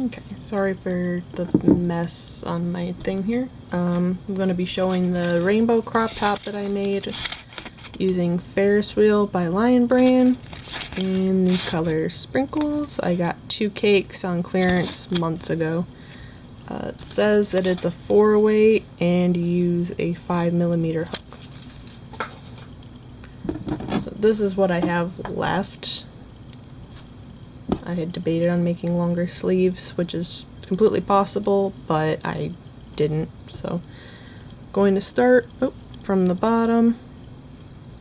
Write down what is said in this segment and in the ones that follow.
Okay, sorry for the mess on my thing here. I'm going to be showing the rainbow crop top that I made using Ferris Wheel by Lion Brand in the color Sprinkles. I got 2 cakes on clearance months ago. It says that it's a 4-weight and you use a 5mm hook. So this is what I have left. I had debated on making longer sleeves, which is completely possible, but I didn't. So going to start from the bottom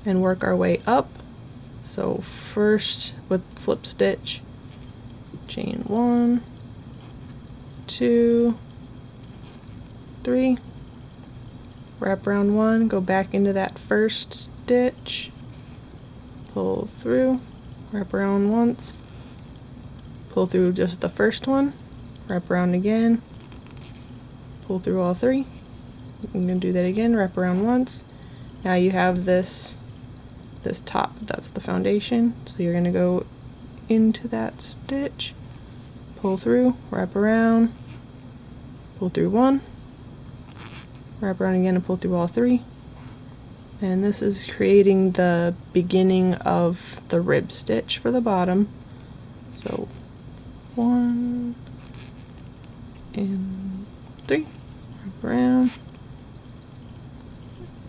and work our way up. So first with slip stitch, chain 1, 2, 3, wrap around 1, go back into that first stitch, pull through, wrap around once, pull through just the first one, wrap around again, pull through all 3. I'm going to do that again, wrap around once. Now you have this top, that's the foundation, so you're going to go into that stitch, pull through, wrap around, pull through 1, wrap around again and pull through all 3. And this is creating the beginning of the rib stitch for the bottom. So 1 and 3, wrap around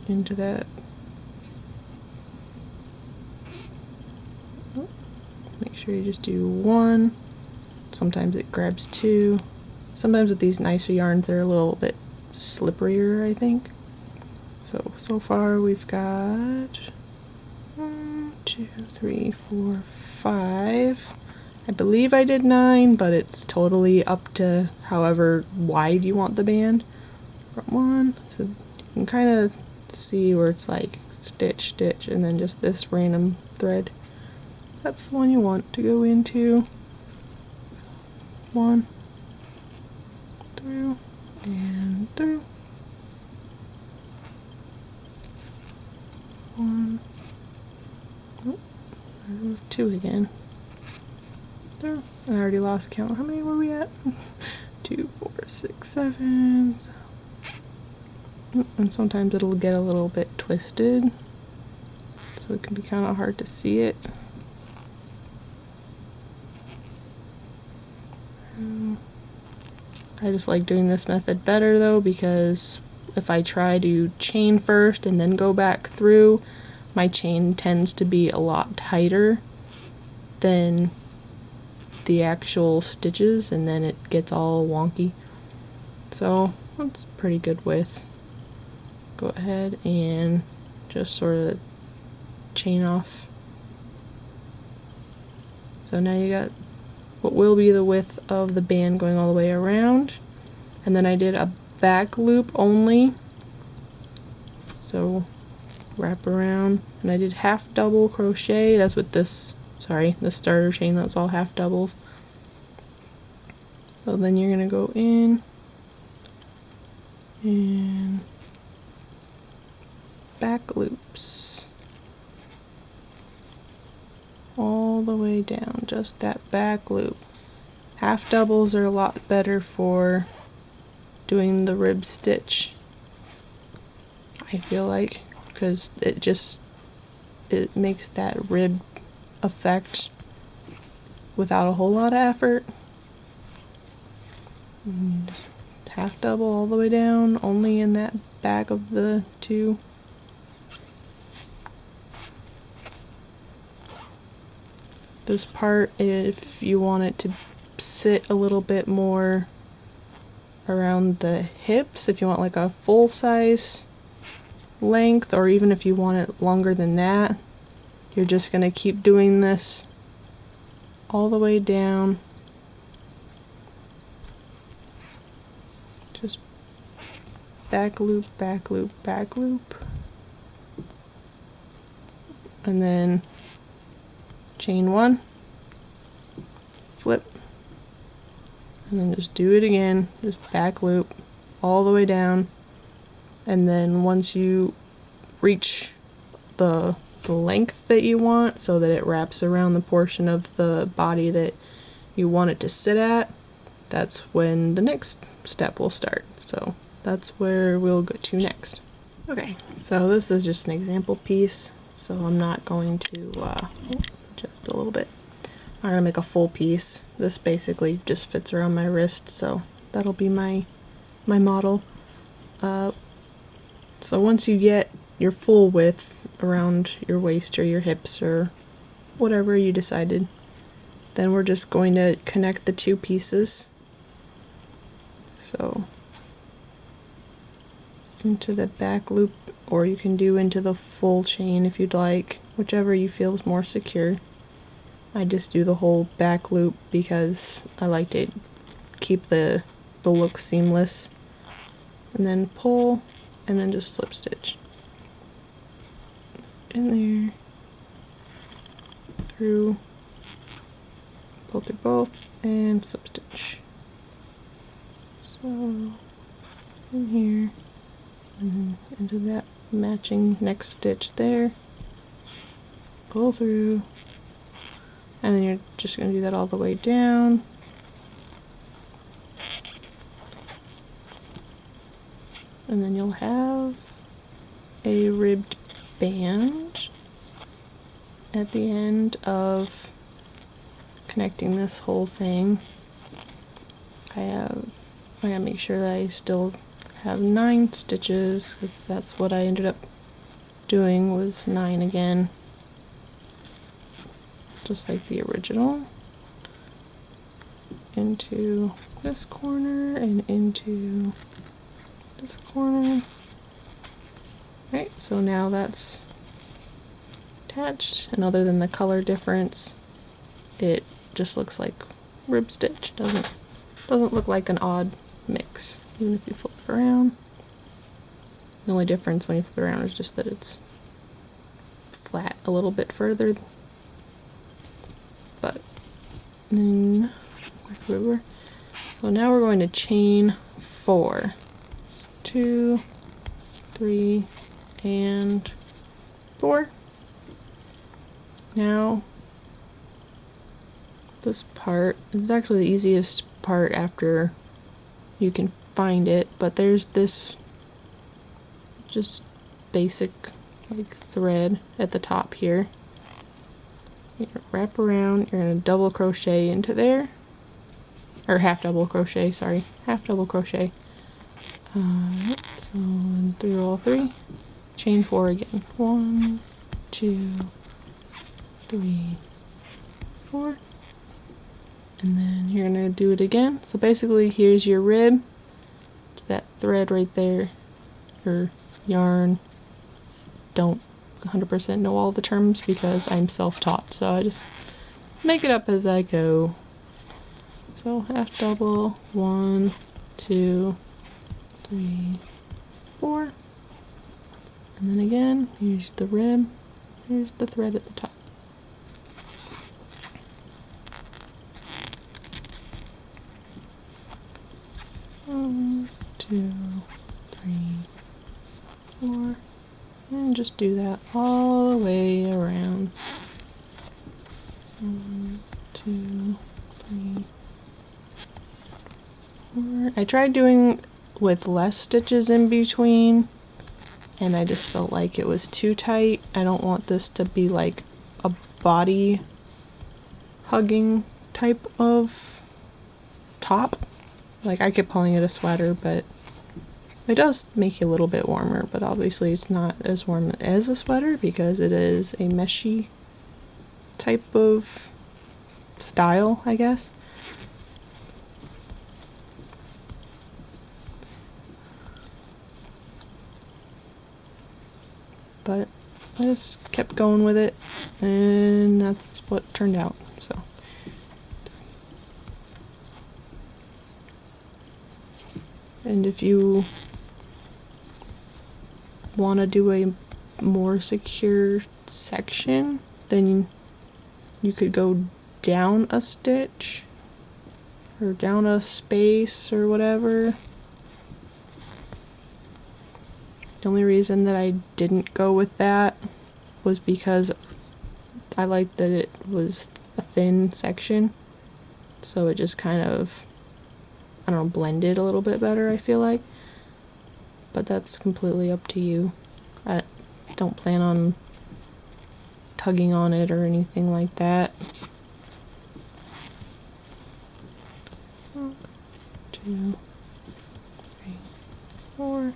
into that. Make sure you just do 1. Sometimes it grabs 2. Sometimes with these nicer yarns they're a little bit slipperier, I think. So far we've got 1, 2, 3, 4, 5. I believe I did 9, but it's totally up to however wide you want the band. 1, so you can kind of see where it's like stitch, stitch, and then just this random thread. That's the one you want to go into. 1, through, and through. 1. Oh, there was 2 again. Through. I already lost count. How many were we at? 2, 4, 6, 7. And sometimes it'll get a little bit twisted, so it can be kind of hard to see it. I just like doing this method better though, because if I try to chain first and then go back through, my chain tends to be a lot tighter than the actual stitches, and then it gets all wonky. So that's pretty good width. Go ahead and just sort of chain off. So now you got what will be the width of the band going all the way around. And then I did a back loop only, so wrap around, and I did half double crochet. That's with this, sorry, the starter chain, that's all half doubles. So then you're gonna go in and back loops all the way down, just that back loop. Half doubles are a lot better for doing the rib stitch, I feel like, because it makes that rib effect without a whole lot of effort. And just half double all the way down, only in that back of the 2. This part, if you want it to sit a little bit more around the hips, if you want like a full size length, or even if you want it longer than that, you're just going to keep doing this all the way down. Just back loop, back loop, back loop, and then chain 1, flip, and then just do it again, just back loop all the way down. And then once you reach the length that you want, so that it wraps around the portion of the body that you want it to sit at, that's when the next step will start. So that's where we'll go to next. Okay, so this is just an example piece, so I'm not going to, just a little bit. I'm going to make a full piece. This basically just fits around my wrist, so that'll be my model. So once you get your full width around your waist or your hips or whatever you decided, then we're just going to connect the two pieces. So into the back loop, or you can do into the full chain if you'd like, whichever you feel is more secure. I just do the whole back loop because I like to keep the look seamless. And then pull, and then just slip stitch in there, through, pull through both, and slip stitch. So in here, and into that matching next stitch there, pull through, and then you're just going to do that all the way down. And then you'll have a ribbed band at the end of connecting this whole thing. I gotta make sure that I still have 9 stitches, because that's what I ended up doing, was 9 again, just like the original. Into this corner and into this corner. Right, so now that's attached, and other than the color difference, it just looks like rib stitch. Doesn't look like an odd mix, even if you flip it around. The only difference when you flip it around is just that it's flat a little bit further. But then, so now we're going to chain 4. 2, 3, and 4. Now, this part is actually the easiest part after you can find it, but there's this just basic like thread at the top here. You're gonna wrap around, you're going to double crochet into there, or half double crochet, sorry, half double crochet. So through all 3, chain 4 again. 1, 2, 3, 4, and then you're gonna do it again. So basically, here's your rib. It's that thread right there, or yarn. Don't 100% know all the terms because I'm self-taught, so I just make it up as I go. So half double, 1, 2, 3, 4, and then again, here's the rib, here's the thread at the top. One, 2, 3, 4, and just do that all the way around. 1, 2, 3, 4. I tried doing with less stitches in between, and I just felt like it was too tight. I don't want this to be like a body hugging type of top. Like, I kept calling it a sweater, but it does make you a little bit warmer, but obviously it's not as warm as a sweater because it is a meshy type of style, I guess. But I just kept going with it, and that's what turned out. So, and if you want to do a more secure section, then you could go down a stitch or down a space or whatever. The only reason that I didn't go with that was because I liked that it was a thin section, so it just kind of I don't know, blended a little bit better, I feel like. But that's completely up to you. I don't plan on tugging on it or anything like that. 1, 2, 3, 4.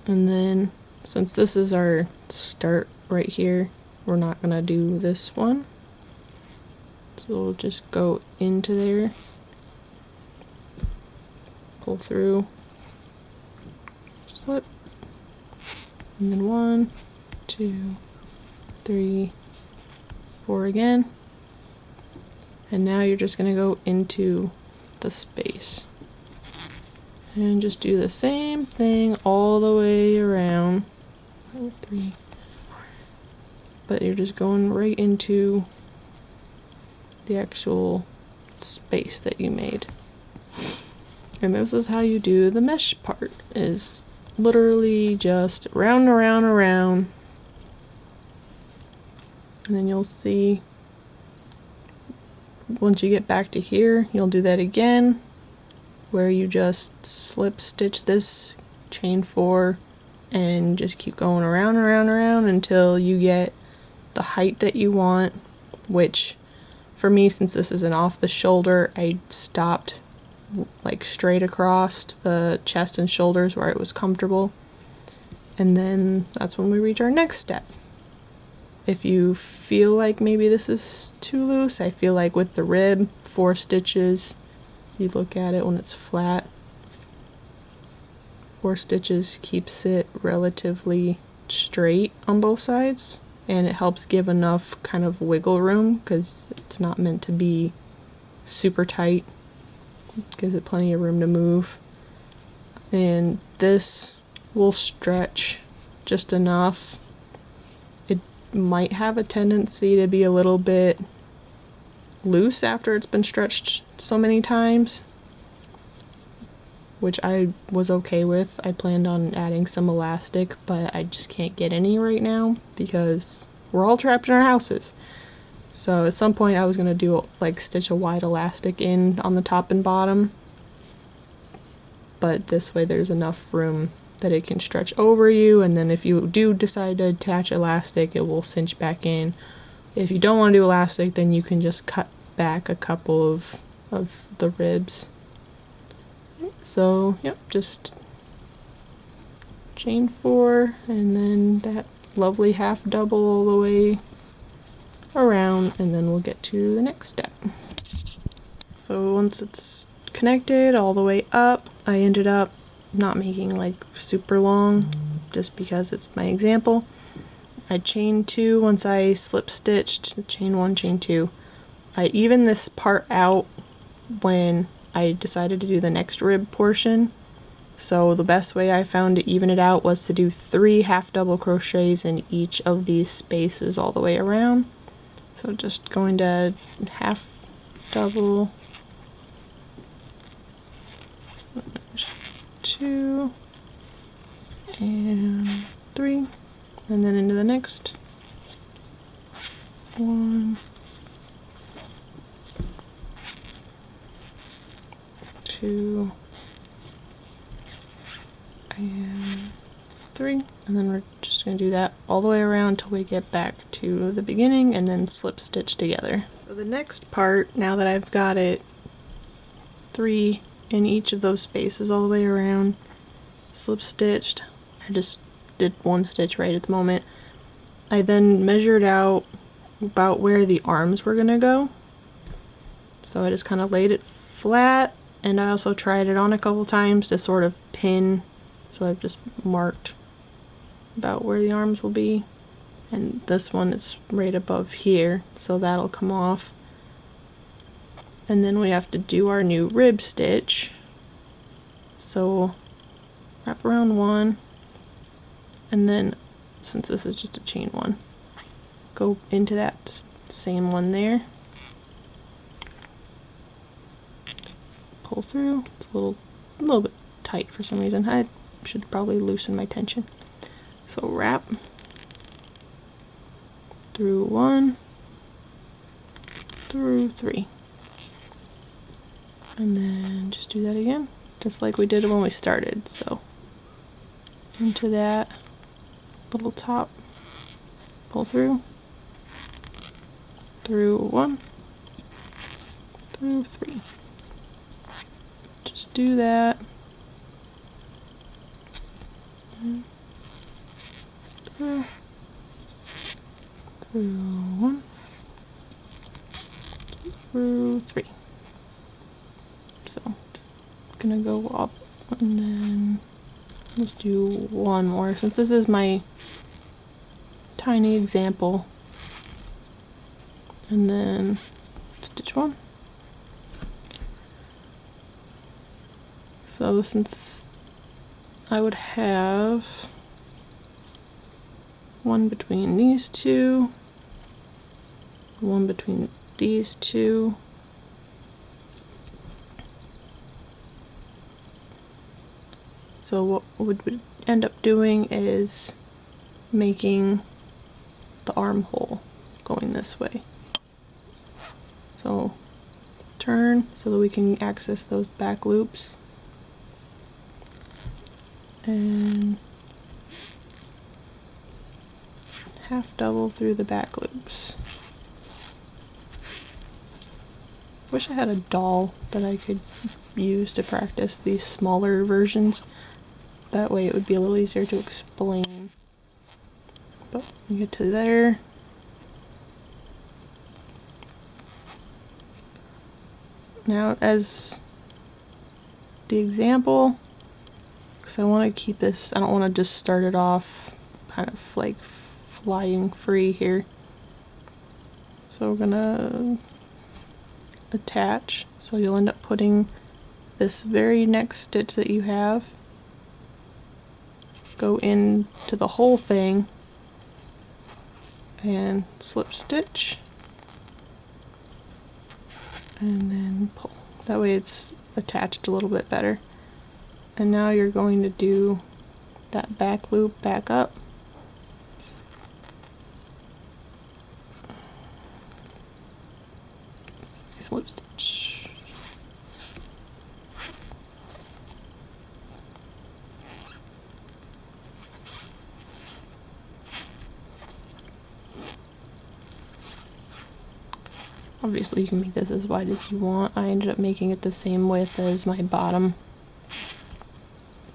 And then, since this is our start right here, we're not gonna do this one. So we'll just go into there, pull through, slip, and then 1, 2, 3, 4 again. And now you're just gonna go into the space. And just do the same thing all the way around. 1, 3, 4. But you're just going right into the actual space that you made. And this is how you do the mesh part, is literally just round, around, around. And then you'll see, once you get back to here, you'll do that again, where you just slip stitch this, chain 4, and just keep going around, around, around until you get the height that you want, which for me, since this is an off the shoulder, I stopped like straight across the chest and shoulders where it was comfortable. And then that's when we reach our next step. If you feel like maybe this is too loose, I feel like with the rib, 4 stitches, you look at it when it's flat, 4 stitches keeps it relatively straight on both sides, and it helps give enough kind of wiggle room because it's not meant to be super tight. It gives it plenty of room to move. And this will stretch just enough. It might have a tendency to be a little bit loose after it's been stretched so many times, which I was okay with. I planned on adding some elastic, but I just can't get any right now because we're all trapped in our houses. So at some point I was gonna do like stitch a wide elastic in on the top and bottom, but this way there's enough room that it can stretch over you, and then if you do decide to attach elastic, it will cinch back in. If you don't want to do elastic, then you can just cut back a couple of the ribs. So, yep, just chain 4 and then that lovely half double all the way around, and then we'll get to the next step. So once it's connected all the way up, I ended up not making like super long just because it's my example. I chained 2 once I slip stitched, chain 1, chain 2. I evened this part out when I decided to do the next rib portion. So the best way I found to even it out was to do 3 half double crochets in each of these spaces all the way around. So just going to half double, 2 and 3, and then into the next 1, 2 and 3, and then we're just going to do that all the way around until we get back to the beginning and then slip stitch together. So the next part, now that I've got it 3 in each of those spaces all the way around, slip stitched, I just did 1 stitch right at the moment. I then measured out about where the arms were going to go. So I just kind of laid it flat, and I also tried it on a couple times to sort of pin. So I've just marked about where the arms will be, and this one is right above here, so that'll come off. And then we have to do our new rib stitch. So wrap around 1, and then since this is just a chain 1, go into that same one there, pull through. It's a little bit tight for some reason. I should probably loosen my tension. So wrap through 1, through 3. And then just do that again, just like we did when we started. So into that little top, pull through 1, through 3. Just do that. Through 1, through 3. So gonna go up, and then let's do one more since this is my tiny example, and then stitch 1. So since I would have one between these two, one between these two, so what we would end up doing is making the armhole going this way. So turn so that we can access those back loops, and half double through the back loops. Wish I had a doll that I could use to practice these smaller versions. That way it would be a little easier to explain. But you get to there. Now as the example, because I want to keep this, I don't want to just start it off kind of like flying free here. So we're gonna attach, so you'll end up putting this very next stitch that you have, go into the whole thing and slip stitch, and then pull. That way it's attached a little bit better. And now you're going to do that back loop back up. Slip stitch. Obviously you can make this as wide as you want. I ended up making it the same width as my bottom.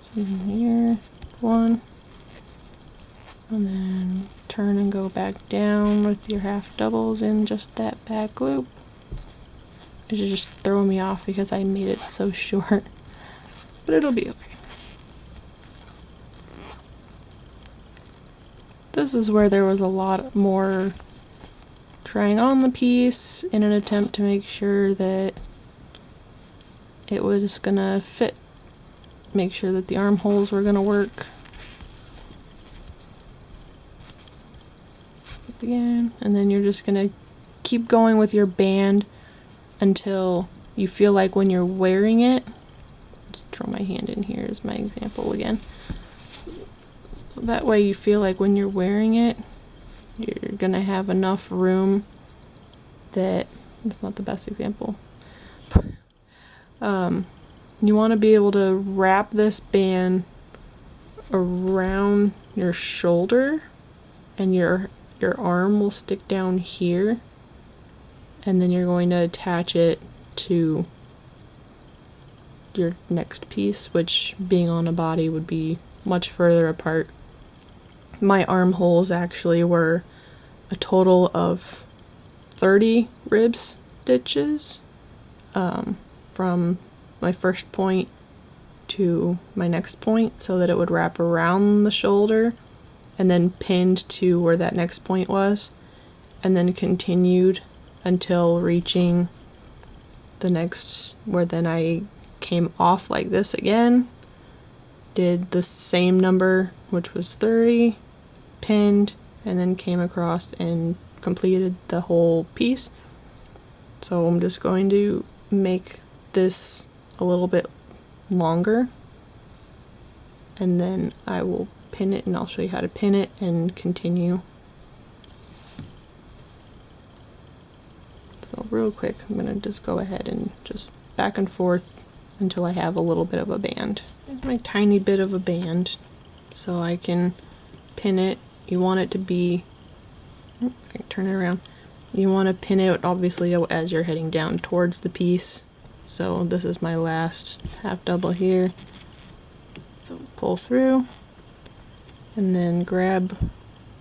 So here, 1, and then turn and go back down with your half doubles in just that back loop. It's just throwing me off because I made it so short, but it'll be okay. This is where there was a lot more trying on the piece in an attempt to make sure that it was gonna fit, make sure that the armholes were gonna work. Again, and then you're just gonna keep going with your band until you feel like when you're wearing it, let's throw my hand in here as my example again. So that way you feel like when you're wearing it, you're gonna have enough room that, it's not the best example. You want to be able to wrap this band around your shoulder, and your arm will stick down here, and then you're going to attach it to your next piece, which being on a body would be much further apart. My armholes actually were a total of 30 rib stitches from my first point to my next point, so that it would wrap around the shoulder and then pinned to where that next point was, and then continued until reaching the next, where then I came off like this again, did the same number, which was 30, pinned, and then came across and completed the whole piece. So I'm just going to make this a little bit longer, and then I will pin it, and I'll show you how to pin it and continue. So real quick, I'm gonna just go ahead and just back and forth until I have a little bit of a band. Here's my tiny bit of a band, so I can pin it. You want it to be, I can turn it around. You want to pin it obviously as you're heading down towards the piece. So this is my last half double here. So pull through and then grab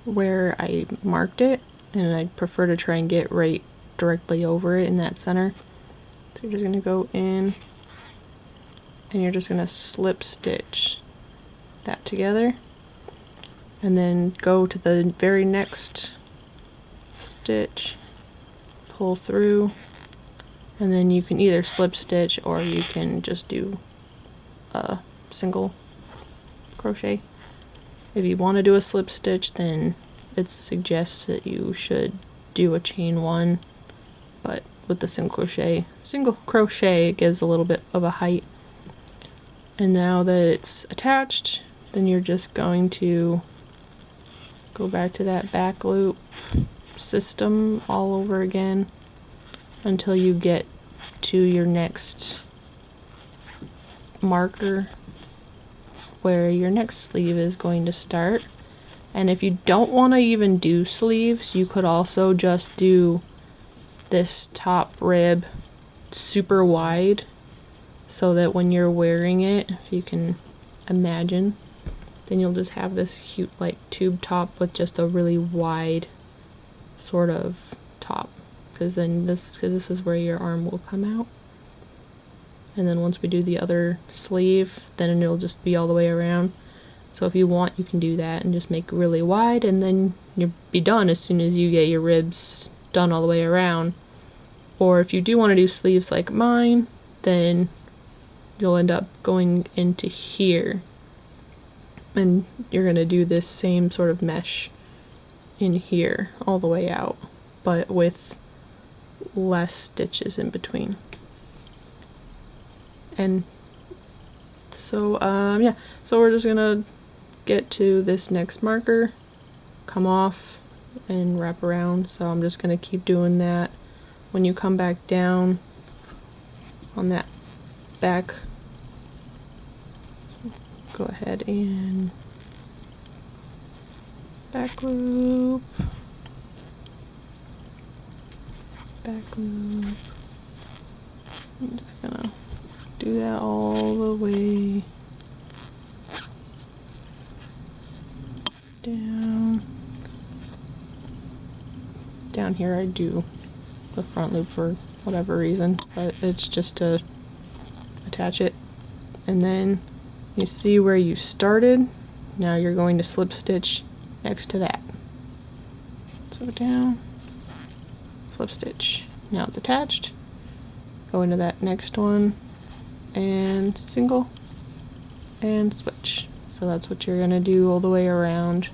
where I marked it, and I prefer to try and get right directly over it in that center. So you're just going to go in and you're just going to slip stitch that together, and then go to the very next stitch, pull through, and then you can either slip stitch or you can just do a single crochet. If you want to do a slip stitch, then it suggests that you should do a chain one, but with the single crochet it gives a little bit of a height. And now that it's attached, then you're just going to go back to that back loop system all over again until you get to your next marker where your next sleeve is going to start. And if you don't want to even do sleeves, you could also just do this top rib super wide, so that when you're wearing it, if you can imagine, then you'll just have this cute like tube top with just a really wide sort of top, because this is where your arm will come out. And then once we do the other sleeve, then it'll just be all the way around. So if you want, you can do that and just make it really wide, and then you'll be done as soon as you get your ribs done all the way around. Or if you do want to do sleeves like mine, then you'll end up going into here, and you're going to do this same sort of mesh in here all the way out, but with less stitches in between. And so yeah, so we're just gonna get to this next marker, come off and wrap around. So I'm just gonna keep doing that. When you come back down on that back, go ahead and back loop, back loop. I'm just gonna do that all the way down. Down here I do the front loop for whatever reason, but it's just to attach it. And then you see where you started, now you're going to slip stitch next to that. So down, slip stitch. Now it's attached. Go into that next one and single and switch. So that's what you're gonna do all the way around,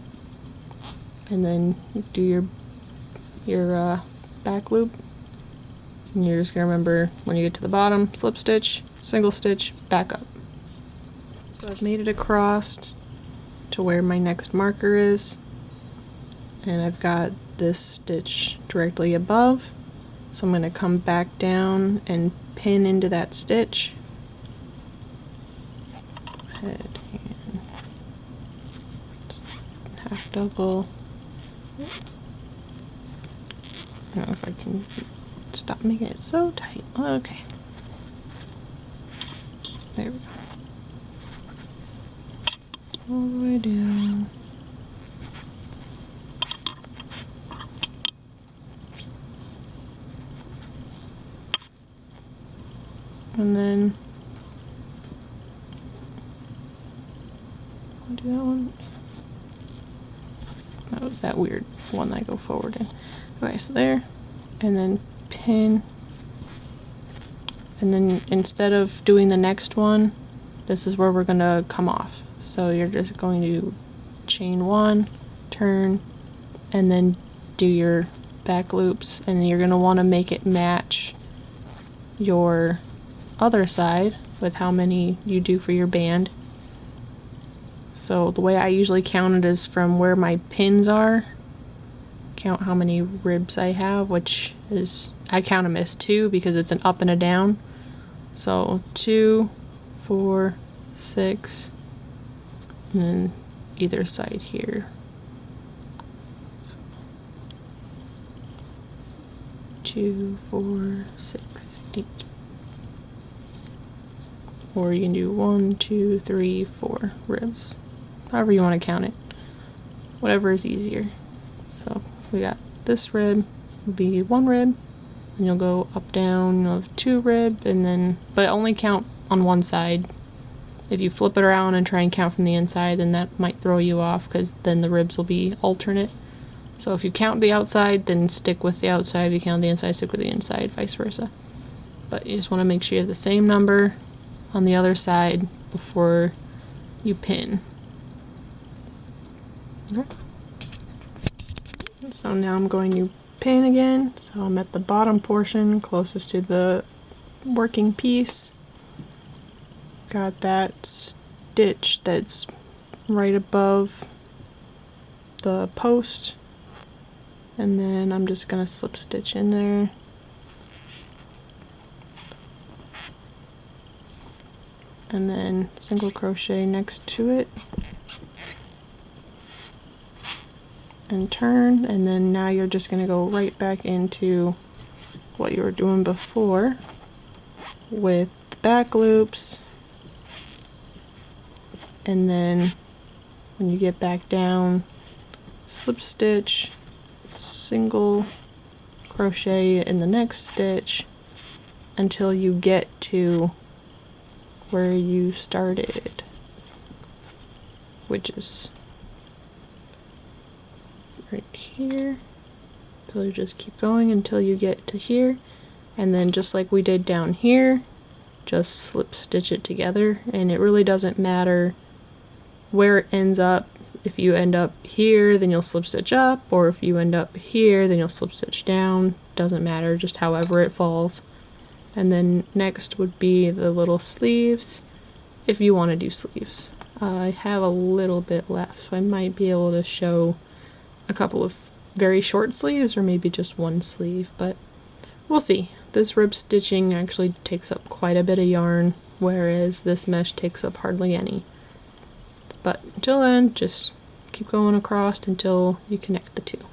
and then do your back loop. And you're just gonna remember, when you get to the bottom, slip stitch, single stitch, back up. So I've made it across to where my next marker is, and I've got this stitch directly above. So I'm going to come back down and pin into that stitch. Head and half double. I don't know if I can stop making it so tight. Okay. There we go. All the way down. And then I'll do that one. That was that weird one that I go forward in. Okay, so there, and then pin, and then instead of doing the next one, this is where we're gonna come off. So you're just going to chain one, turn, and then do your back loops, and you're gonna want to make it match your other side with how many you do for your band. So the way I usually count it is from where my pins are, count how many ribs I have, which is, I count them as 2 because it's an up and a down. So 2, 4, 6, and then either side here. So 2, 4, 6, 8. Or you can do 1, 2, 3, 4 ribs. However you want to count it. Whatever is easier. So we got this rib would be 1 rib, and you'll go up, down of 2 rib, and then, but only count on one side. If you flip it around and try and count from the inside, then that might throw you off, because then the ribs will be alternate. So if you count the outside, then stick with the outside. If you count the inside, stick with the inside, vice versa. But you just want to make sure you have the same number on the other side before you pin. Okay. So now I'm going to pin again. So I'm at the bottom portion closest to the working piece. Got that stitch that's right above the post, and then I'm just gonna slip stitch in there. And then single crochet next to it and turn, and then now you're just going to go right back into what you were doing before with the back loops, and then when you get back down, slip stitch, single crochet in the next stitch until you get to where you started, which is right here. So you just keep going until you get to here, and then just like we did down here, just slip stitch it together. And it really doesn't matter where it ends up. If you end up here, then you'll slip stitch up, or if you end up here, then you'll slip stitch down. Doesn't matter, just however it falls. And then next would be the little sleeves, if you want to do sleeves. I have a little bit left, so I might be able to show a couple of very short sleeves, or maybe just one sleeve, but we'll see. This rib stitching actually takes up quite a bit of yarn, whereas this mesh takes up hardly any. But until then, just keep going across until you connect the two.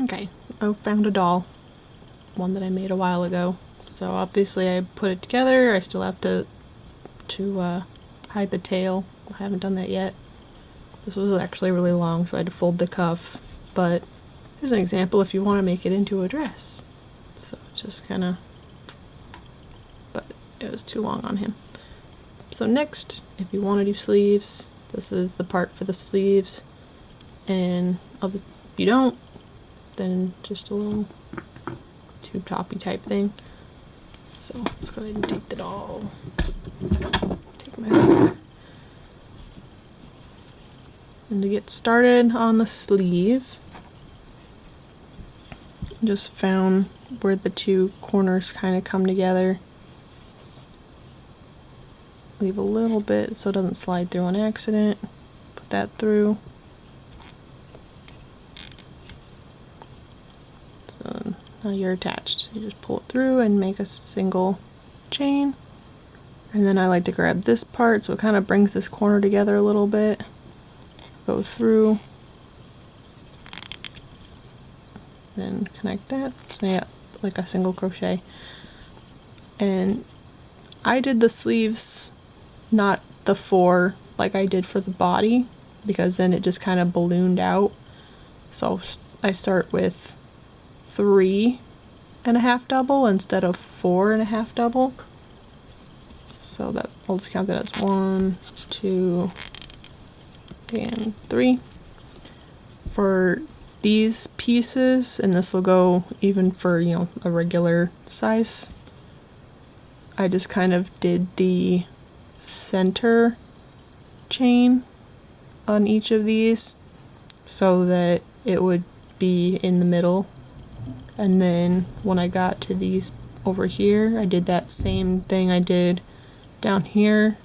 Okay, I found a doll, one that I made a while ago. So obviously I put it together. I still have to hide the tail. I haven't done that yet. This was actually really long, so I had to fold the cuff. But here's an example if you want to make it into a dress. So just kind of, but it was too long on him. So next, if you want to do sleeves, this is the part for the sleeves. And if you don't, then just a little tube toppy type thing. So let's go ahead and take the doll. Take my hook. And to get started on the sleeve, just found where the two corners kind of come together. Leave a little bit so it doesn't slide through on accident. Put that through. So now you're attached. So you just pull it through and make a single chain. And then I like to grab this part so it kind of brings this corner together a little bit. Go through. Then connect that. So yeah, like a single crochet. And I did the sleeves, not the 4 like I did for the body, because then it just kind of ballooned out. So I start with 3.5 double instead of 4.5 double. So that I'll just count that as 1, 2, and 3. For these pieces, and this will go even for, you know, a regular size, I just kind of did the center chain on each of these so that it would be in the middle. And then when I got to these over here, I did that same thing I did down here,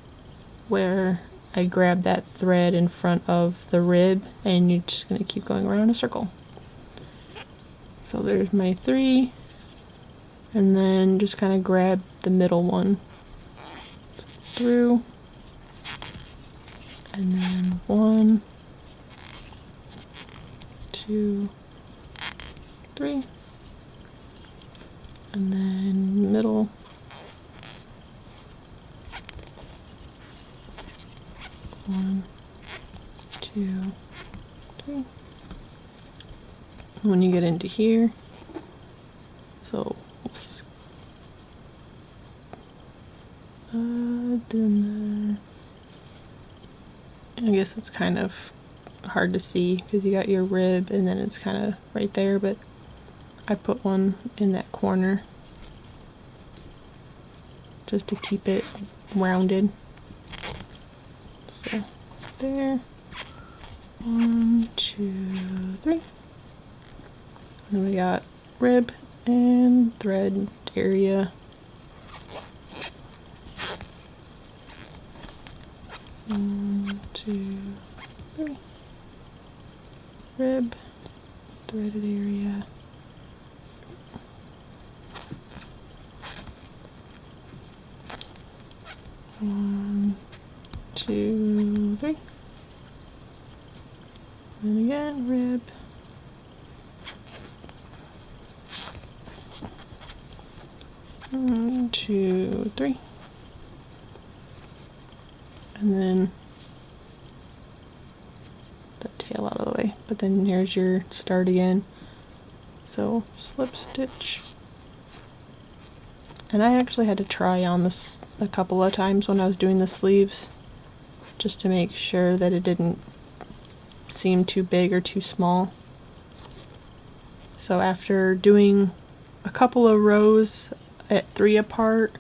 where I grabbed that thread in front of the rib, and you're just going to keep going around in a circle. So there's my 3, and then just kind of grab the middle one through, and then 1, 2, 3, and then middle, 1, 2, 3. When you get into here, so then I guess it's kind of hard to see because you got your rib and then it's kind of right there, but I put one in that corner just to keep it rounded. So there, 1, 2, 3. And we got rib and thread area. 1, 2, 3. Rib, threaded area. One, 2, 3. And again, rib. One, 2, 3. And then the tail out of the way. But then here's your start again. So slip stitch. And I actually had to try on this a couple of times when I was doing the sleeves, just to make sure that it didn't seem too big or too small. So after doing a couple of rows at 3 apart,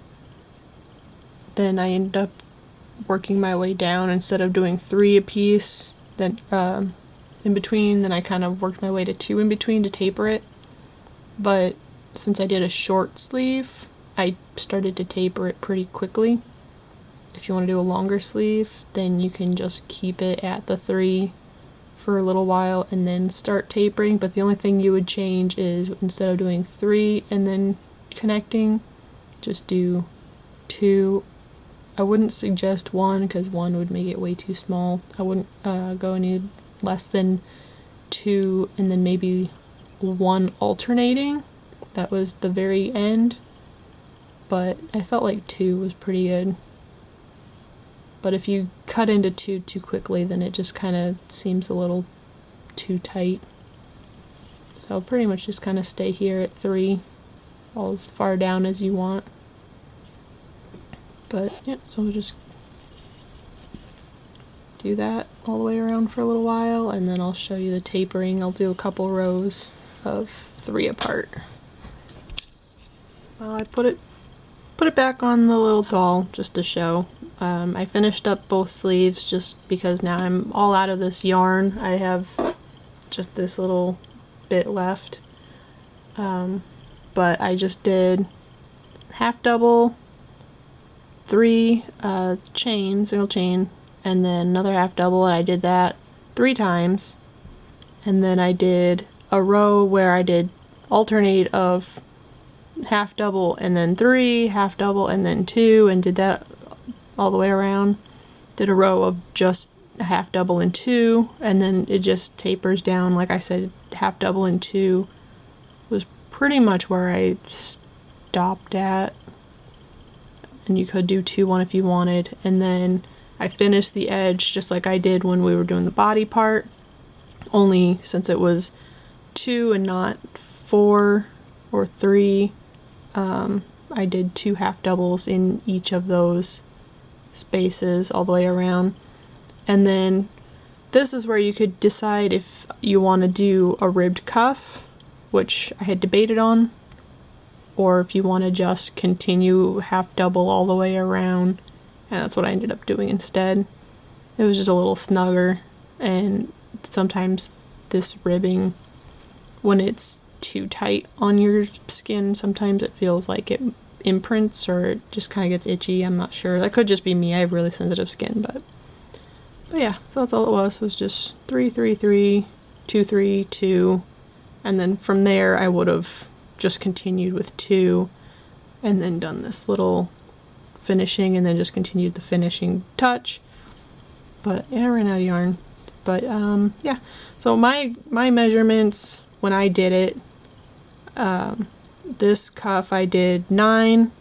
then I ended up working my way down. Instead of doing 3 a piece, then in between, then I kind of worked my way to 2 in between to taper it. But since I did a short sleeve, I started to taper it pretty quickly. If you want to do a longer sleeve, then you can just keep it at the 3 for a little while and then start tapering. But the only thing you would change is instead of doing 3 and then connecting, just do 2. I wouldn't suggest 1 because 1 would make it way too small. I wouldn't go any less than 2 and then maybe 1 alternating. That was the very end, but I felt like 2 was pretty good. But if you cut into 2 too quickly, then it just kind of seems a little too tight. So pretty much just kind of stay here at 3, as far down as you want. But yeah, so we'll just do that all the way around for a little while, and then I'll show you the tapering. I'll do a couple rows of 3 apart. Well, I put it back on the little doll just to show. I finished up both sleeves just because now I'm all out of this yarn. I have just this little bit left. But I just did half double, 3 single chain, and then another half double, and I did that 3 times. And then I did a row where I did alternate of half double and then 3, half double and then 2, and did that all the way around. Did a row of just half double and 2, and then it just tapers down. Like I said, half double and 2 was pretty much where I stopped at, and you could do 2-1 if you wanted. And then I finished the edge just like I did when we were doing the body part, only since it was 2 and not 4 or 3, I did 2 half doubles in each of those spaces all the way around. And then this is where you could decide if you want to do a ribbed cuff, which I had debated on, or if you want to just continue half double all the way around, and that's what I ended up doing instead. It was just a little snugger, and sometimes this ribbing, when it's too tight on your skin, sometimes it feels like it imprints or it just kind of gets itchy. I'm not sure. That could just be me. I have really sensitive skin, but yeah, so that's all it was just 3, 3, 3, 2, 3, 2, and then from there I would have just continued with 2 and then done this little finishing and then just continued the finishing touch. But yeah, I ran out of yarn. But yeah, so my measurements when I did it, this cuff I did 9,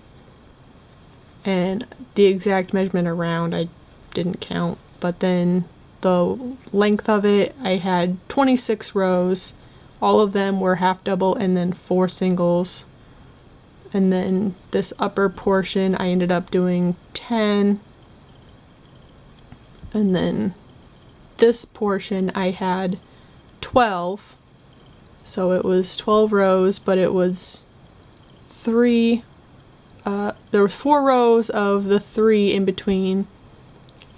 and the exact measurement around I didn't count, but then the length of it, I had 26 rows. All of them were half double and then 4 singles. And then this upper portion I ended up doing 10. And then this portion I had 12. So it was 12 rows, but it was 3, there was 4 rows of the 3 in between,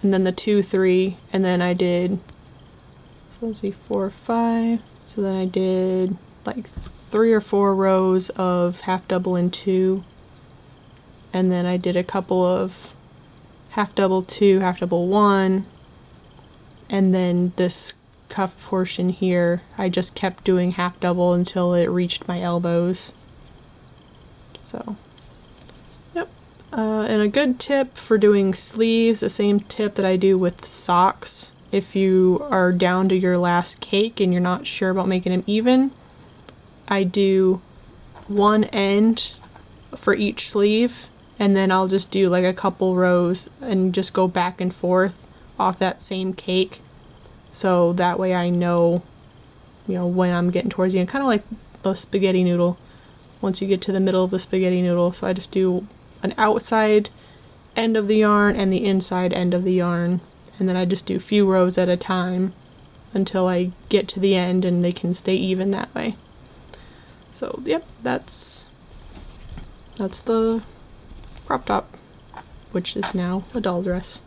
and then the 2, 3, and then I did, so let's see, 4, 5, so then I did like 3 or 4 rows of half double and 2, and then I did a couple of half double 2, half double 1, and then this cuff portion here, I just kept doing half double until it reached my elbows. So, yep. And a good tip for doing sleeves, the same tip that I do with socks. If you are down to your last cake and you're not sure about making them even, I do one end for each sleeve, and then I'll just do like a couple rows and just go back and forth off that same cake. So that way I know, when I'm getting towards the end, kind of like the spaghetti noodle. Once you get to the middle of the spaghetti noodle, so I just do an outside end of the yarn and the inside end of the yarn, and then I just do a few rows at a time until I get to the end and they can stay even that way. So yep, that's the crop top, which is now a doll dress.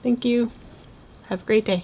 Thank you. Have a great day.